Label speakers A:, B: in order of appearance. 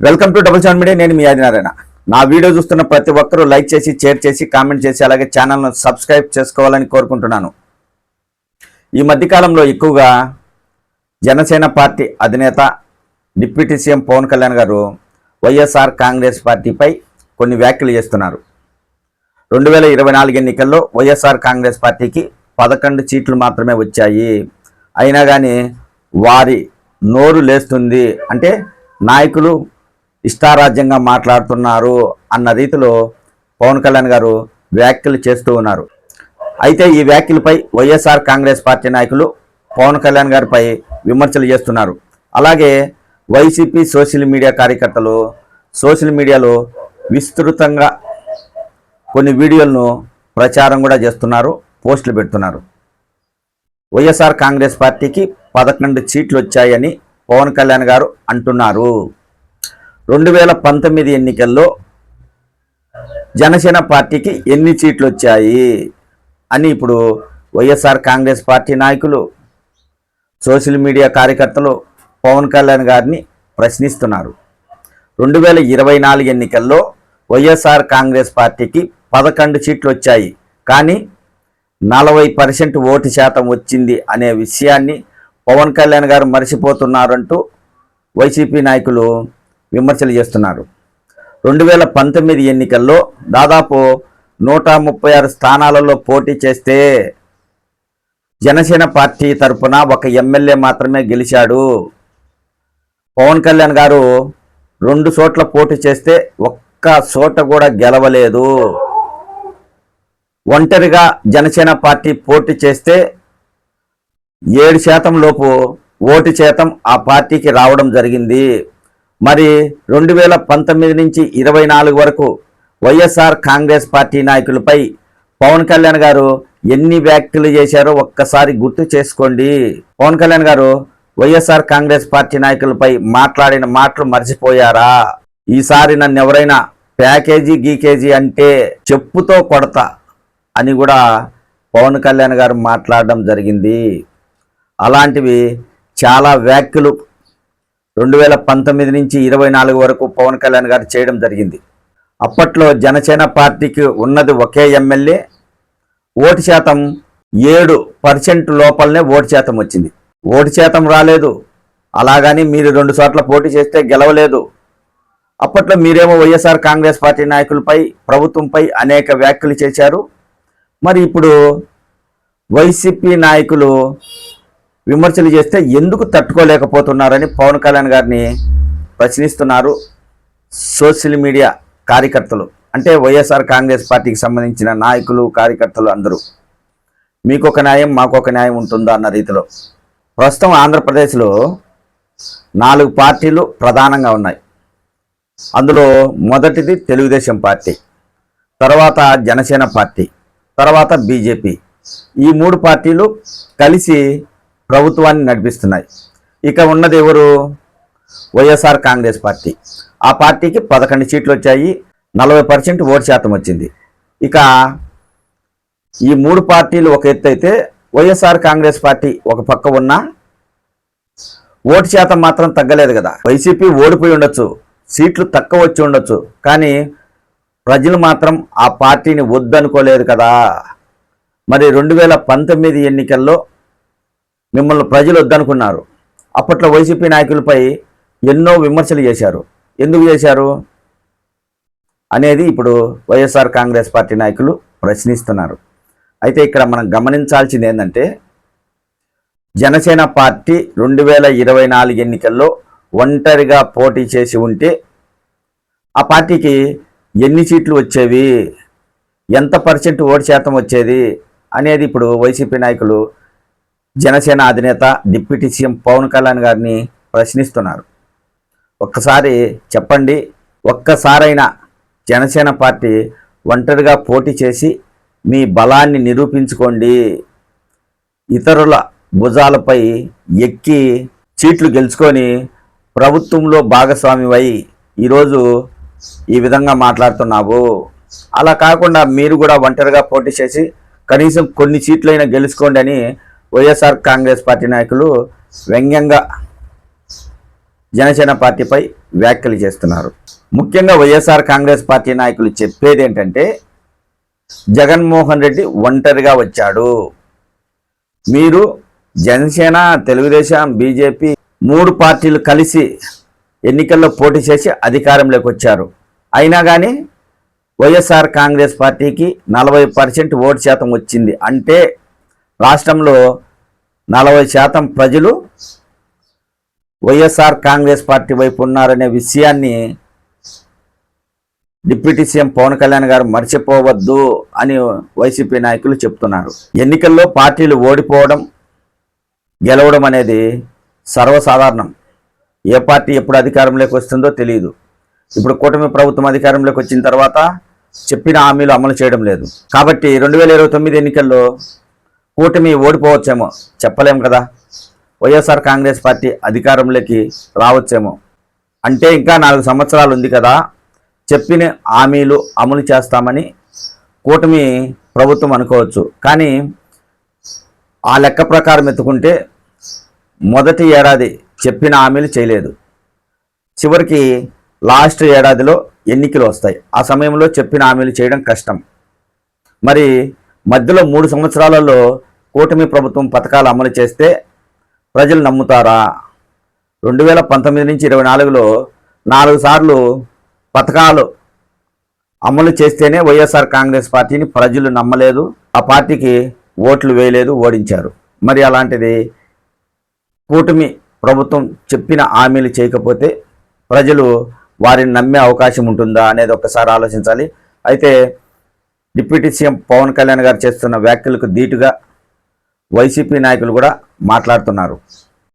A: Welcome to double seven media. నేను మీ ఆదినారాయణ. నా video చూస్తున్న ప్రతి ఒక్కరూ లైక్ చేసి, షేర్ చేసి, కామెంట్ చేసి, అలాగే ఛానల్ను సబ్స్క్రైబ్ చేసుకోవాలని కోరుకుంటున్నాను. ఈ మధ్యకాలంలో ఎక్కువగా జనసేన పార్టీ అధినేత డిప్యూటీ సీఎం పవన్ కళ్యాణ్ గారు వైఎస్ఆర్ కాంగ్రెస్ పార్టీపై కొన్ని వ్యాఖ్యలు చేస్తున్నారు. 2024 ఎన్నికల్లో వైఎస్ఆర్ కాంగ్రెస్ పార్టీకి 11 సీట్లు మాత్రమే వచ్చాయి. అయినా కానీ వారి నోరు లేస్తుంది, అంటే నాయకులు ఇష్టారాజ్యంగా మాట్లాడుతున్నారు అన్న రీతిలో పవన్ కళ్యాణ్ గారు వ్యాఖ్యలు చేస్తూ ఉన్నారు. అయితే ఈ వ్యాఖ్యలపై వైఎస్ఆర్ కాంగ్రెస్ పార్టీ నాయకులు పవన్ కళ్యాణ్ గారిపై విమర్శలు చేస్తున్నారు. అలాగే వైసీపీ సోషల్ మీడియా కార్యకర్తలు సోషల్ మీడియాలో విస్తృతంగా కొన్ని వీడియోలను ప్రచారం కూడా చేస్తున్నారు, పోస్టులు పెడుతున్నారు. వైఎస్ఆర్ కాంగ్రెస్ పార్టీకి 11 సీట్లు వచ్చాయని పవన్ కళ్యాణ్ గారు అంటున్నారు. 2019 ఎన్నికల్లో జనసేన పార్టీకి ఎన్ని సీట్లు వచ్చాయి అని ఇప్పుడు వైఎస్ఆర్ కాంగ్రెస్ పార్టీ నాయకులు సోషల్ మీడియా కార్యకర్తలు పవన్ కళ్యాణ్ గారిని ప్రశ్నిస్తున్నారు. 2024 ఎన్నికల్లో వైఎస్ఆర్ కాంగ్రెస్ పార్టీకి 11 సీట్లు వచ్చాయి, కానీ 40% ఓటు శాతం వచ్చింది అనే విషయాన్ని పవన్ కళ్యాణ్ గారు మర్చిపోతున్నారంటూ వైసీపీ నాయకులు విమర్శలు చేస్తున్నారు. 2019 ఎన్నికల్లో దాదాపు 136 స్థానాలలో పోటీ చేస్తే జనసేన పార్టీ తరఫున ఒక ఎమ్మెల్యే మాత్రమే గెలిచాడు. పవన్ కళ్యాణ్ గారు 2 చోట్ల పోటీ చేస్తే ఒక్క చోట కూడా గెలవలేదు. ఒంటరిగా జనసేన పార్టీ పోటీ చేస్తే 7% లోపు ఓటు శాతం ఆ పార్టీకి రావడం జరిగింది. మరి 2019 నుంచి 24 వరకు వైఎస్ఆర్ కాంగ్రెస్ పార్టీ నాయకులపై పవన్ కళ్యాణ్ గారు ఎన్ని వ్యాఖ్యలు చేశారో ఒక్కసారి గుర్తు చేసుకోండి. పవన్ కళ్యాణ్ గారు వైఎస్ఆర్ కాంగ్రెస్ పార్టీ నాయకులపై మాట్లాడిన మాటలు మర్చిపోయారా? ఈసారి నన్ను ఎవరైనా ప్యాకేజీ గీకేజీ అంటే చెప్పుతో కొడతా అని కూడా పవన్ కళ్యాణ్ గారు మాట్లాడడం జరిగింది. అలాంటివి చాలా వ్యాఖ్యలు 2019 నుంచి 24 వరకు పవన్ కళ్యాణ్ గారు చేయడం జరిగింది. అప్పట్లో జనసేన పార్టీకి ఉన్నది ఒకే ఎమ్మెల్యే, ఓటు శాతం 7% లోపలనే ఓటు శాతం వచ్చింది. ఓటు శాతం రాలేదు, అలాగని మీరు 2 చోట్ల పోటీ చేస్తే గెలవలేదు. అప్పట్లో మీరేమో వైఎస్ఆర్ కాంగ్రెస్ పార్టీ నాయకులపై, ప్రభుత్వంపై అనేక వ్యాఖ్యలు చేశారు. మరి ఇప్పుడు వైసీపీ నాయకులు విమర్శలు చేస్తే ఎందుకు తట్టుకోలేకపోతున్నారని పవన్ కళ్యాణ్ గారిని ప్రశ్నిస్తున్నారు సోషల్ మీడియా కార్యకర్తలు, అంటే వైఎస్ఆర్ కాంగ్రెస్ పార్టీకి సంబంధించిన నాయకులు, కార్యకర్తలు అందరూ. మీకొక న్యాయం మాకొక న్యాయం ఉంటుందా అన్న రీతిలో. ప్రస్తుతం ఆంధ్రప్రదేశ్లో 4 పార్టీలు ప్రధానంగా ఉన్నాయి. అందులో మొదటిది తెలుగుదేశం పార్టీ, తర్వాత జనసేన పార్టీ, తర్వాత బీజేపీ. ఈ 3 పార్టీలు కలిసి ప్రభుత్వాన్ని నడిపిస్తున్నాయి. ఇక ఉన్నది ఎవరు? వైఎస్ఆర్ కాంగ్రెస్ పార్టీ. ఆ పార్టీకి 11 సీట్లు వచ్చాయి, 40% ఓటు శాతం వచ్చింది. ఇక ఈ 3 పార్టీలు ఒక ఎత్తు అయితే, వైఎస్ఆర్ కాంగ్రెస్ పార్టీ ఒక పక్క ఉన్నా ఓటు శాతం మాత్రం తగ్గలేదు కదా. వైసీపీ ఓడిపోయి ఉండొచ్చు, సీట్లు తక్కువ వచ్చి ఉండొచ్చు, కానీ ప్రజలు మాత్రం ఆ పార్టీని వద్దనుకోలేదు కదా. మరి 2019 ఎన్నికల్లో మిమ్మల్ని ప్రజలు వద్దనుకున్నారు. అప్పట్లో వైసీపీ నాయకులపై ఎన్నో విమర్శలు చేశారు. ఎందుకు చేశారు అనేది ఇప్పుడు వైఎస్ఆర్ కాంగ్రెస్ పార్టీ నాయకులు ప్రశ్నిస్తున్నారు. అయితే ఇక్కడ మనం గమనించాల్సింది ఏంటంటే, జనసేన పార్టీ 2024 ఎన్నికల్లో ఒంటరిగా పోటీ చేసి ఉంటే ఆ పార్టీకి ఎన్ని సీట్లు వచ్చేవి, ఎంత % ఓటు శాతం వచ్చేది అనేది ఇప్పుడు వైసీపీ నాయకులు జనసేన అధినేత డిప్యూటీ సీఎం పవన్ కళ్యాణ్ గారిని ప్రశ్నిస్తున్నారు. ఒక్కసారి చెప్పండి, ఒక్కసారైనా జనసేన పార్టీ ఒంటరిగా పోటీ చేసి మీ బలాన్ని నిరూపించుకోండి. ఇతరుల భుజాలపై ఎక్కి సీట్లు గెలుచుకొని ప్రభుత్వంలో భాగస్వామివై ఈరోజు ఈ విధంగా మాట్లాడుతున్నావు. అలా కాకుండా మీరు కూడా ఒంటరిగా పోటీ చేసి కనీసం కొన్ని సీట్లైనా గెలుచుకోండి అని వైఎస్ఆర్ కాంగ్రెస్ పార్టీ నాయకులు వ్యంగ్యంగా జనసేన పార్టీపై వ్యాఖ్యలు చేస్తున్నారు. ముఖ్యంగా వైఎస్ఆర్ కాంగ్రెస్ పార్టీ నాయకులు చెప్పేది ఏంటంటే, జగన్మోహన్ రెడ్డి ఒంటరిగా వచ్చాడు, మీరు జనసేన, తెలుగుదేశం, బీజేపీ 3 పార్టీలు కలిసి ఎన్నికల్లో పోటీ చేసి అధికారంలోకి వచ్చారు. అయినా కానీ వైఎస్ఆర్ కాంగ్రెస్ పార్టీకి 40% ఓటు శాతం వచ్చింది. అంటే రాష్ట్రంలో 40% ప్రజలు వైఎస్ఆర్ కాంగ్రెస్ పార్టీ వైపు ఉన్నారనే విషయాన్ని డిప్యూటీ సీఎం పవన్ కళ్యాణ్ గారు మర్చిపోవద్దు అని వైసీపీ నాయకులు చెప్తున్నారు. ఎన్నికల్లో పార్టీలు ఓడిపోవడం, గెలవడం అనేది సర్వసాధారణం. ఏ పార్టీ ఎప్పుడు అధికారంలోకి వస్తుందో తెలియదు. ఇప్పుడు కూటమి ప్రభుత్వం అధికారంలోకి వచ్చిన తర్వాత చెప్పిన హామీలు అమలు చేయడం లేదు. కాబట్టి 2029 ఎన్నికల్లో కూటమి ఓడిపోవచ్చేమో, చెప్పలేం కదా. వైఎస్ఆర్ కాంగ్రెస్ పార్టీ అధికారంలోకి రావచ్చేమో. అంటే ఇంకా 4 సంవత్సరాలు ఉంది కదా, చెప్పిన హామీలు అమలు చేస్తామని కూటమి ప్రభుత్వం అనుకోవచ్చు. కానీ ఆ లెక్క ప్రకారం ఎత్తుకుంటే మొదటి ఏడాది చెప్పిన హామీలు చేయలేదు. చివరికి లాస్ట్ ఏడాదిలో ఎన్నికలు వస్తాయి. ఆ సమయంలో చెప్పిన హామీలు చేయడం కష్టం. మరి మధ్యలో 3 సంవత్సరాలలో కూటమి ప్రభుత్వం పథకాలు అమలు చేస్తే ప్రజలు నమ్ముతారా? 2019 నుంచి 24లో 4 సార్లు పథకాలు అమలు చేస్తేనే వైఎస్ఆర్ కాంగ్రెస్ పార్టీని ప్రజలు నమ్మలేదు, ఆ పార్టీకి ఓట్లు వేయలేదు, ఓడించారు. మరి అలాంటిది కూటమి ప్రభుత్వం చెప్పిన హామీలు చేయకపోతే ప్రజలు వారిని నమ్మే అవకాశం ఉంటుందా అనేది ఒక్కసారి ఆలోచించాలి. అయితే డిప్యూటీ సీఎం పవన్ కళ్యాణ్ గారు చేస్తున్న వ్యాఖ్యలకు ధీటుగా వైసీపీ నాయకులు కూడా మాట్లాడుతున్నారు.